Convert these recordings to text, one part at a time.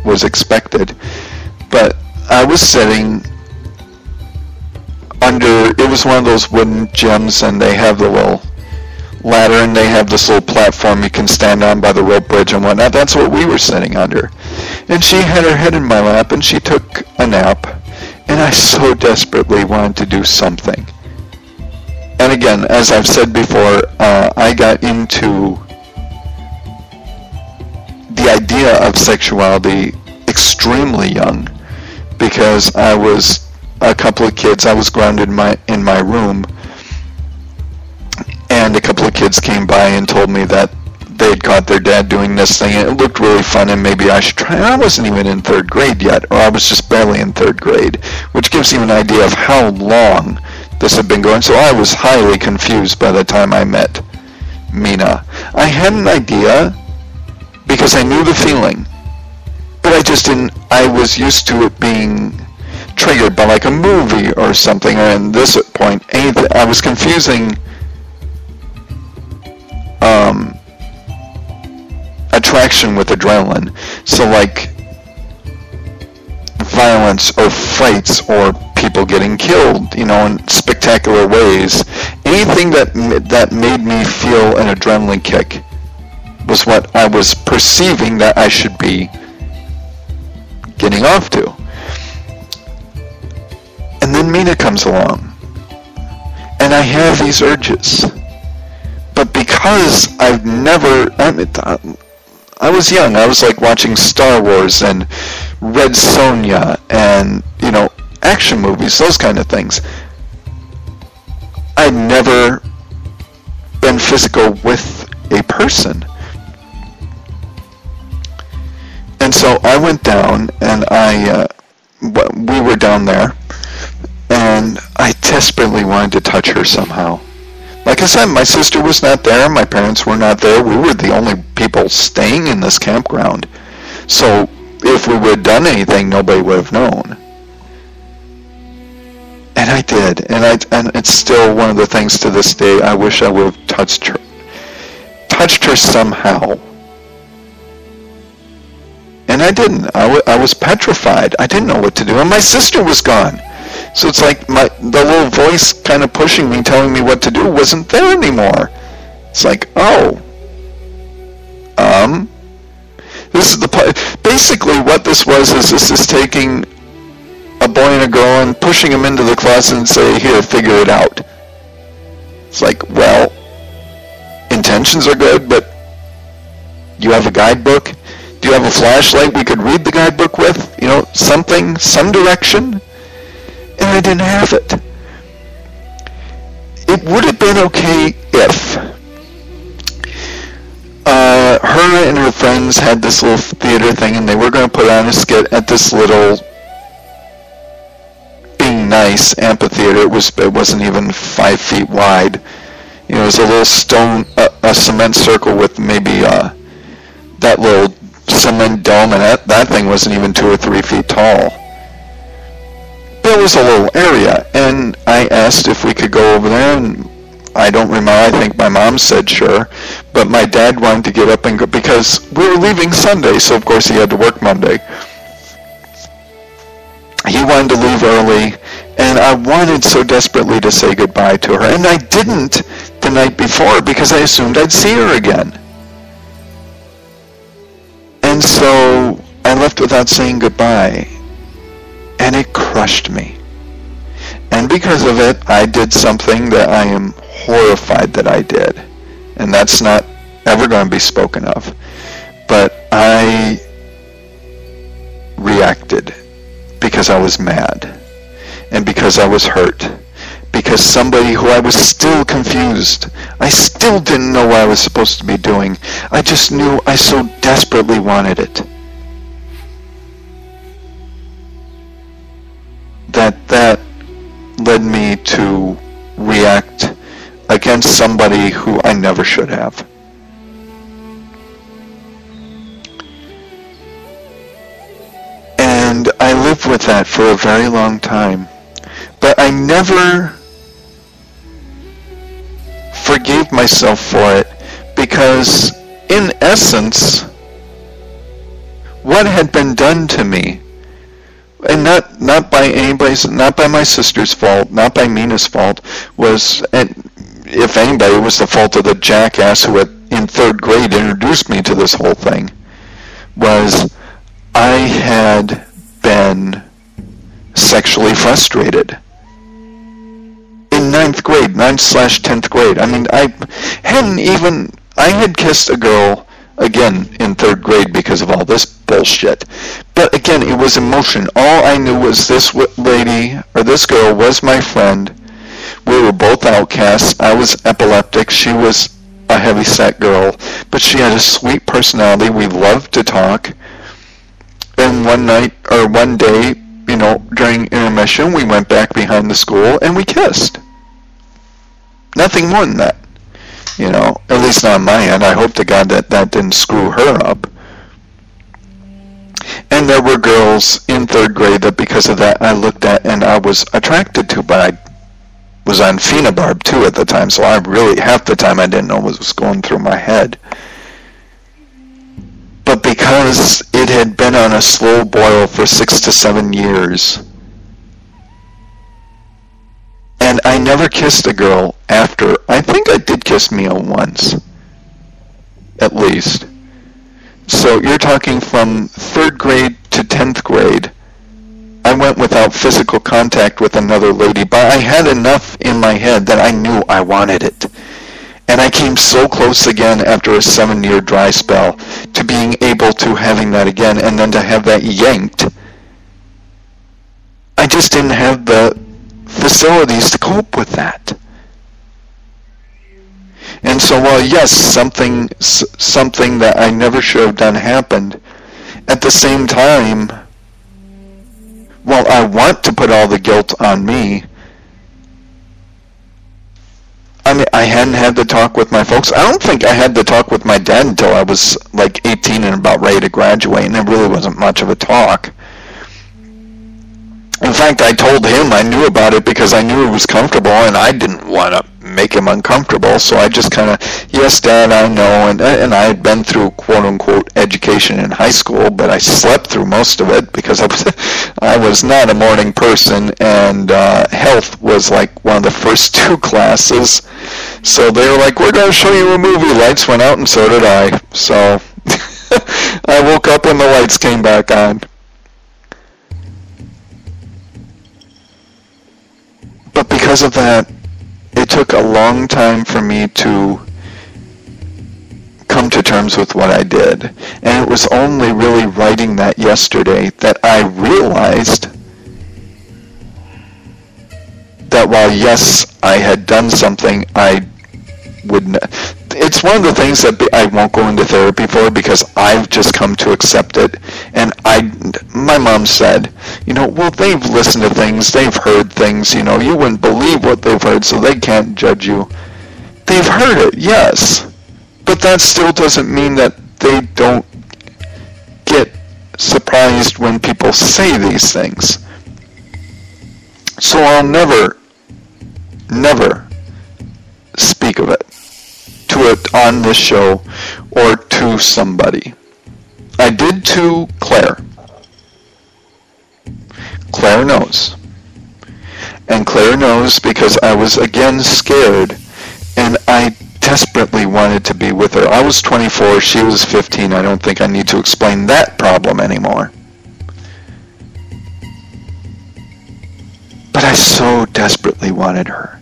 was expected. But I was sitting under, it was one of those wooden gyms, and they have the little ladder, and they have this little platform you can stand on by the rope bridge and whatnot. That's what we were sitting under. And she had her head in my lap, and she took a nap, and I so desperately wanted to do something. And again, as I've said before, I got into the idea of sexuality extremely young, because I was a couple of kids, I was grounded in my room, and a couple of kids came by and told me that they'd caught their dad doing this thing, and it looked really fun, and maybe I should try. I wasn't even in 3rd grade yet, or I was just barely in 3rd grade, which gives you an idea of how long this had been going. So I was highly confused by the time I met Mina. I had an idea, because I knew the feeling, but I just didn't, I was used to it being triggered by like a movie or something, and at this point, I was confusing attraction with adrenaline. So like violence or fights or people getting killed, in spectacular ways. Anything that made me feel an adrenaline kick was what I was perceiving that I should be getting off to. And then Mina comes along, and I have these urges. But because I was young, I was like watching Star Wars and Red Sonja and, action movies, those kind of things. I'd never been physical with a person. And so I went down, and we were down there, and I desperately wanted to touch her somehow. Like I said, my sister was not there, my parents were not there, we were the only people staying in this campground. So if we would have done anything, nobody would have known. And I did, and it's still one of the things to this day. I wish I would have touched her somehow. And I didn't. I was petrified. I didn't know what to do, and my sister was gone. So it's like the little voice kind of pushing me, telling me what to do, wasn't there anymore. It's like, this is basically what this was, is this is taking a boy and a girl and pushing them into the closet and say, here, figure it out. It's like, well, intentions are good, but you have a guidebook? Do you have a flashlight we could read the guidebook with? Something, some direction? And I didn't have it. It would have been okay if her and her friends had this little theater thing, and they were going to put on a skit at this little, being nice, amphitheater. It wasn't even 5 feet wide. It was a little stone, a cement circle with maybe that little cement dome, and that thing wasn't even 2 or 3 feet tall. There was a little area, and I asked if we could go over there, and I don't remember, I think my mom said sure, but my dad wanted to get up and go, because we were leaving Sunday, so of course he had to work Monday. He wanted to leave early, and I wanted so desperately to say goodbye to her, and I didn't the night before because I assumed I'd see her again. And so I left without saying goodbye, and it crushed me. And because of it, I did something that I am horrified that I did. And that's not ever going to be spoken of. But I reacted because I was mad. And because I was hurt. Because somebody who I was still confused. I still didn't know what I was supposed to be doing. I just knew I so desperately wanted it. That led me to react against somebody who I never should have. And I lived with that for a very long time. But I never forgave myself for it, because in essence, what had been done to me, and not by anybody's, not by my sister's fault, not by Mina's fault, was, and if anybody, it was the fault of the jackass who had, in third grade, introduced me to this whole thing, was I had been sexually frustrated. In 9th grade, 9/10th grade. I mean, I had kissed a girl, again, in 3rd grade because of all this bullshit. But again, it was emotion. All I knew was this lady, or this girl, was my friend. We were both outcasts. I was epileptic. She was a heavyset girl. But she had a sweet personality. We loved to talk. And one day, during intermission, we went back behind the school and we kissed. Nothing more than that. At least not on my end. I hope to God that didn't screw her up. And there were girls in 3rd grade that because of that I looked at and I was attracted to, but I was on phenobarb too at the time, so I really, half the time I didn't know what was going through my head. But because it had been on a slow boil for 6 to 7 years, and I never kissed a girl after, I think I did kiss Mia once, at least. So you're talking from 3rd grade to 10th grade, I went without physical contact with another lady, but I had enough in my head that I knew I wanted it. And I came so close again after a 7-year dry spell to being able to having that again, and then to have that yanked. I just didn't have the facilities to cope with that. And so while yes, something that I never should have done happened, at the same time, while I want to put all the guilt on me, I mean, I hadn't had the talk with my folks. I don't think I had the talk with my dad until I was like 18 and about ready to graduate, and it really wasn't much of a talk. In fact, I told him I knew about it because I knew he was comfortable, and I didn't want to make him uncomfortable, so I just kind of, yes, Dad, I know, and I had been through quote-unquote education in high school, but I slept through most of it because I was not a morning person, and health was like one of the first 2 classes, so they were like, we're going to show you a movie. Lights went out, and so did I, so I woke up when the lights came back on. But because of that, it took a long time for me to come to terms with what I did. And it was only really writing that yesterday that I realized that while, yes, I had done something, I wouldn't. It's one of the things that I won't go into therapy for because I've just come to accept it. And my mom said, well, they've listened to things, they've heard things, you wouldn't believe what they've heard, so they can't judge you. They've heard it, yes. But that still doesn't mean that they don't get surprised when people say these things. So I'll never speak of it on this show or to somebody. I did to Claire. Claire knows. And Claire knows because I was again scared and I desperately wanted to be with her. I was 24, she was 15. I don't think I need to explain that problem anymore. But I so desperately wanted her.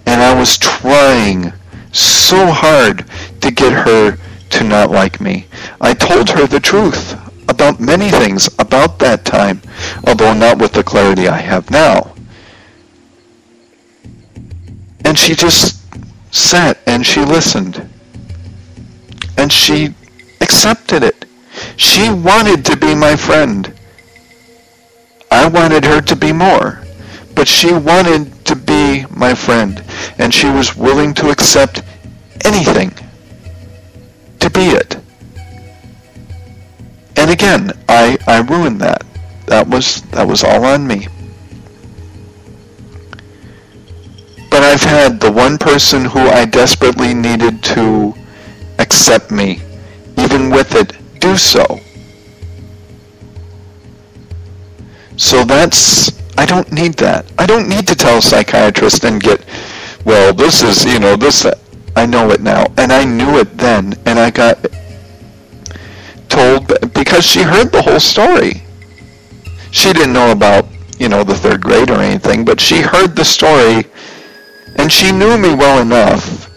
And I was trying so hard to get her to not like me. I told her the truth about many things about that time, although not with the clarity I have now. And she just sat and she listened. And she accepted it. She wanted to be my friend. I wanted her to be more. But she wanted to be my friend, and she was willing to accept anything to be it. And again, I ruined that. That was all on me. But I've had the one person who I desperately needed to accept me, even with it, do so. So I don't need that. I don't need to tell a psychiatrist and get, well, this is, this, I know it now. And I knew it then. And I got told, because she heard the whole story. She didn't know about, the third grade or anything, but she heard the story, and she knew me well enough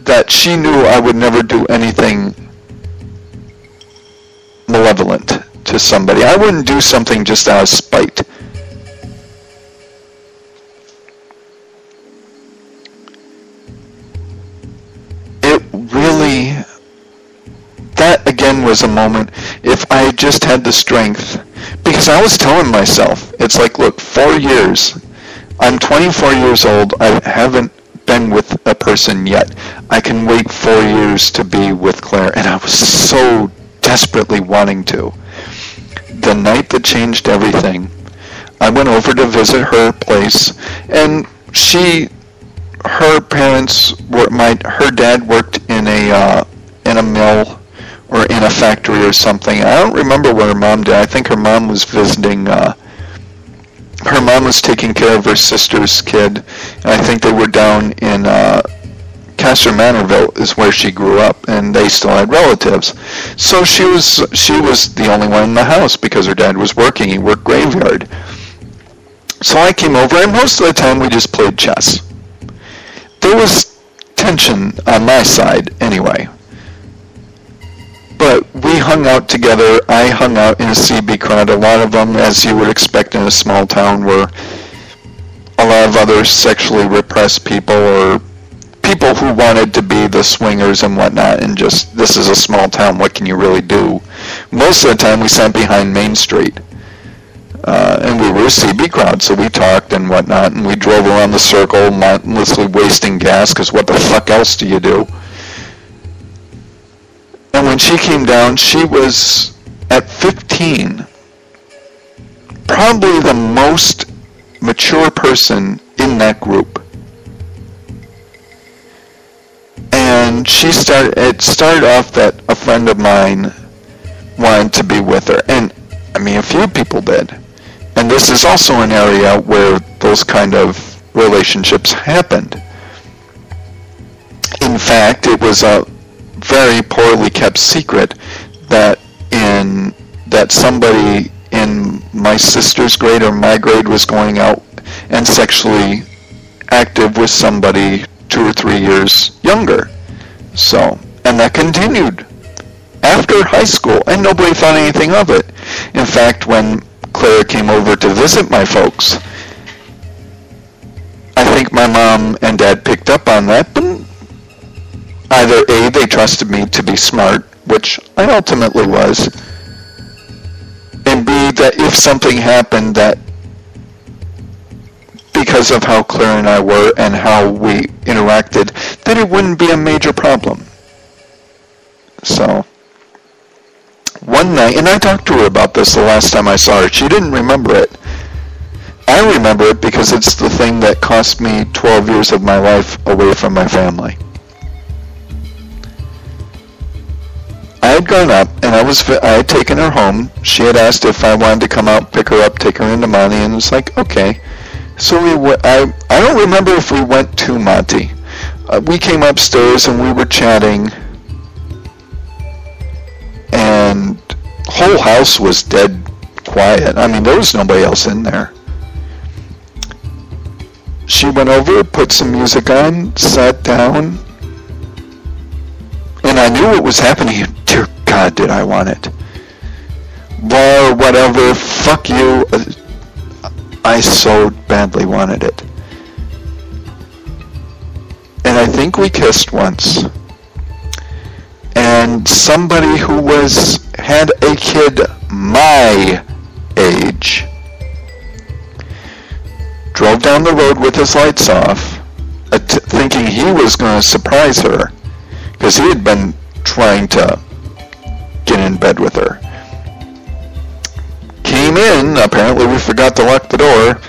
that she knew I would never do anything malevolent to somebody. I wouldn't do something just out of spite. It really, that again was a moment, if I just had the strength, because I was telling myself, it's like, look, 4 years, I'm 24 years old, I haven't been with a person yet. I can wait 4 years to be with Claire, and I was so desperately wanting to. The night that changed everything, I went over to visit her place, and her parents her dad worked in a mill or in a factory or something. I don't remember what her mom did. I think her mom was visiting. Her mom was taking care of her sister's kid, and I think they were down in Castor Manorville is where she grew up, and they still had relatives. So she was the only one in the house because her dad was working. He worked graveyard. So I came over, and most of the time we just played chess. There was tension on my side anyway. But we hung out together. I hung out in a CB crowd. A lot of them, as you would expect in a small town, were a lot of other sexually repressed people or people who wanted to be the swingers and whatnot, and just, this is a small town, what can you really do? Most of the time we sat behind Main Street. And we were a CB crowd, so we talked and whatnot, and we drove around the circle, mindlessly wasting gas, because what the fuck else do you do? And when she came down, she was, at 15, probably the most mature person in that group. And it started off that a friend of mine wanted to be with her. And, I mean, a few people did. And this is also an area where those kind of relationships happened. In fact, it was a very poorly kept secret that somebody in my sister's grade or my grade was going out and sexually active with somebody 2 or 3 years younger. So, and that continued after high school, and nobody thought anything of it. In fact, when Claire came over to visit my folks, I think my mom and dad picked up on that, but either A, they trusted me to be smart, which I ultimately was, and B, that if something happened that because of how Claire and I were and how we interacted, that it wouldn't be a major problem. So, one night, and I talked to her about this the last time I saw her, she didn't remember it. I remember it because it's the thing that cost me 12 years of my life away from my family. I had gone up, and I had taken her home. She had asked if I wanted to come out, pick her up, take her into Monty, and it was like, okay. So I don't remember if we went to Monty. We came upstairs, and we were chatting, and the whole house was dead quiet. I mean, there was nobody else in there. She went over, put some music on, sat down, and I knew what was happening. Dear God, did I want it. War, whatever, fuck you. I so badly wanted it. And I think we kissed once. And somebody who had a kid my age drove down the road with his lights off, thinking he was going to surprise her, because he had been trying to get in bed with her. Came in, apparently we forgot to lock the door,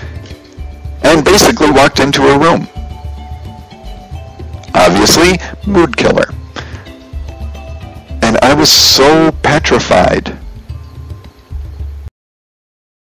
and basically walked into her room. Obviously, mood killer. And I was so petrified